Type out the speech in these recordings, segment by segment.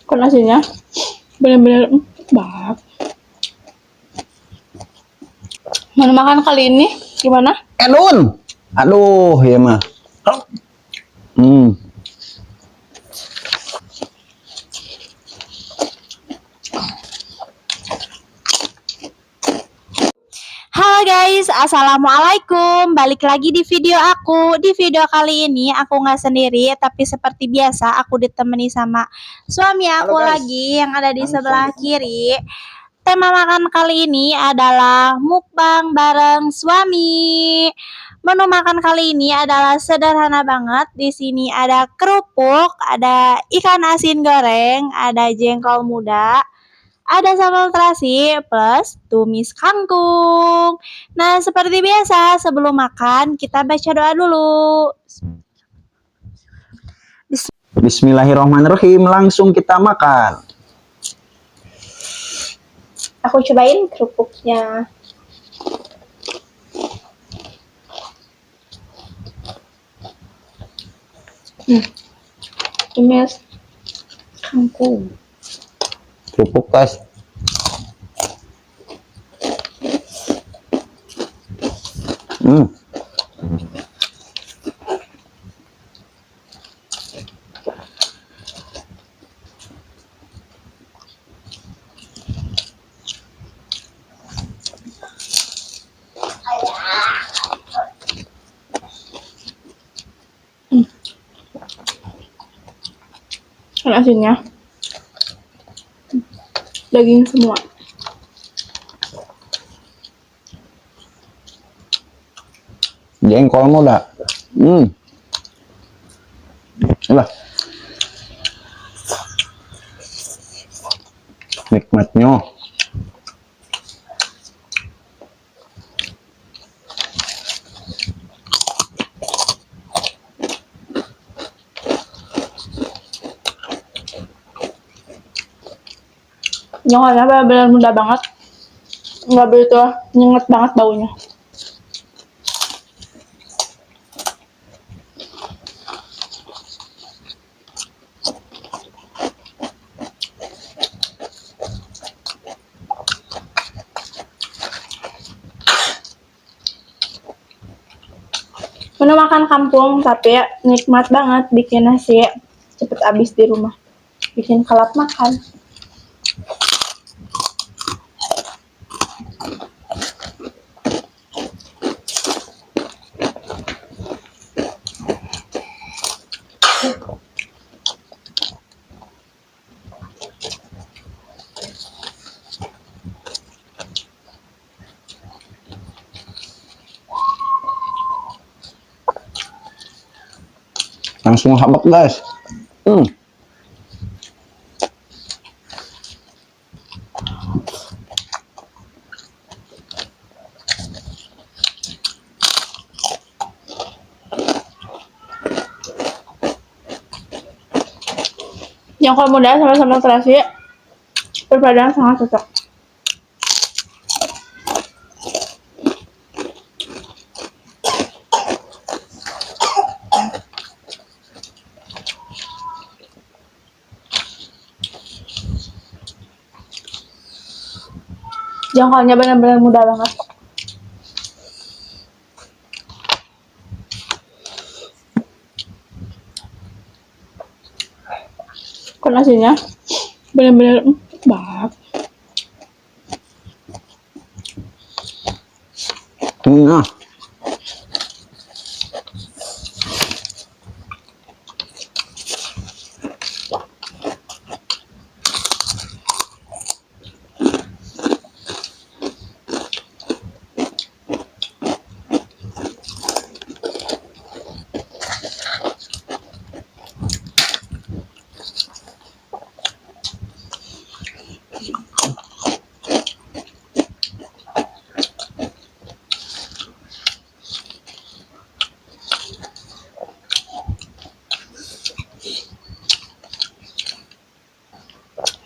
Kok nasinya bener-bener banget. Menu makan kali ini gimana? Edun. Aduh, ya mah. Hmm. Halo guys, assalamualaikum. Balik lagi di video aku. Di video kali ini aku nggak sendiri, tapi seperti biasa aku ditemani sama suami aku lagi yang ada di sebelah kiri. Tema makan kali ini adalah mukbang bareng suami. Menu makan kali ini adalah sederhana banget. Di sini ada kerupuk, ada ikan asin goreng, ada jengkol muda, ada sambal terasi plus tumis kangkung. Nah, seperti biasa sebelum makan kita baca doa dulu. Bismillahirrahmanirrahim. Langsung kita makan. Aku cobain kerupuknya. Tumis kangkung. Kerupuk guys. Hmm. Ikan asinnya daging semua. Jengkol muda. Lah. Nikmatnya. Nyongolnya benar-benar mudah banget. Nggak begitu nyengat banget baunya. Menu makan kampung tapi nikmat banget, bikin nasi cepet habis di rumah, bikin kalap makan. Langsung habak guys. Jengkol muda sama sambal terasi berpaduan sangat cocok. Jengkolnya benar-benar mudah banget. Kok nasinya benar-benar banget. Nah.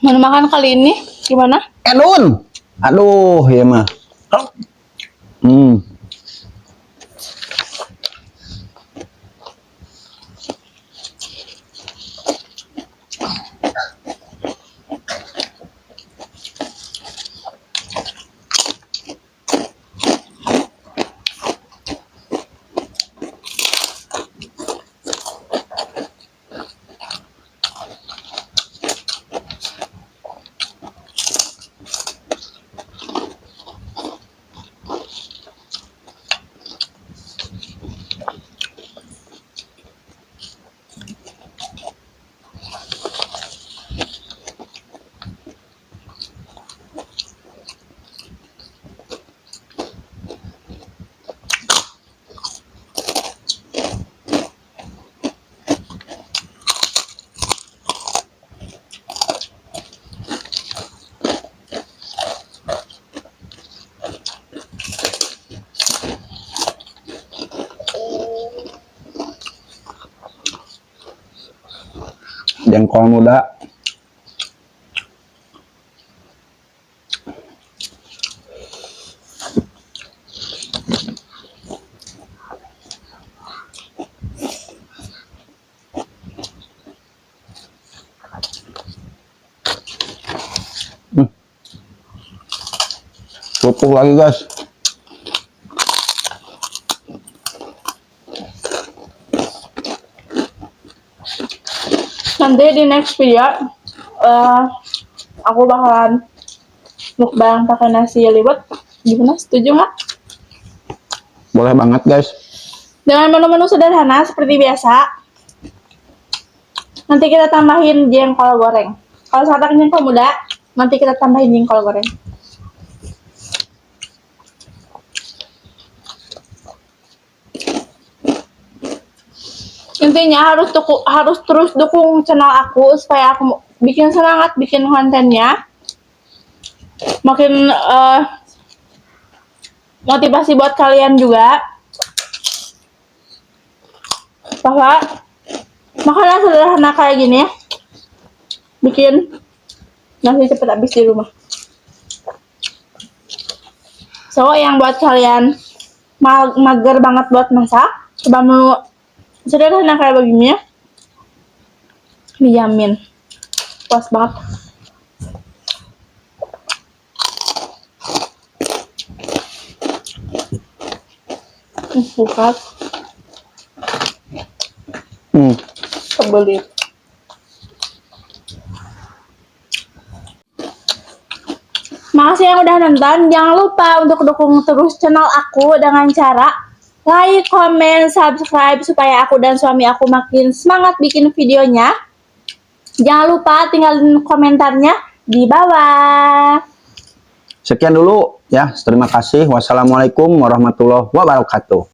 Menu makan kali ini gimana? Edun. Aduh, ya mah. jengkol muda. Kerupuk lagi guys. Nanti di next video aku bakalan mukbang pakai nasi liwet. Gimana? Setuju nggak? Boleh banget guys. Dengan menu-menu sederhana seperti biasa. Nanti kita tambahin jengkol goreng. Kalau sekarang jengkol muda, nanti kita tambahin jengkol goreng. Intinya harus terus dukung channel aku supaya aku bikin semangat bikin kontennya. Makin motivasi buat kalian juga. Bahwa makanan sederhana kayak gini bikin nasi cepet habis di rumah. So yang buat kalian mager banget buat masak, coba menu sederhana kayak begini ya, dijamin puas banget. Bukat kebelit. Makasih yang udah nonton. Jangan lupa untuk dukung terus channel aku dengan cara like, comment, subscribe supaya aku dan suami aku makin semangat bikin videonya. Jangan lupa tinggalin komentarnya di bawah. Sekian dulu ya. Terima kasih. Wassalamualaikum warahmatullahi wabarakatuh.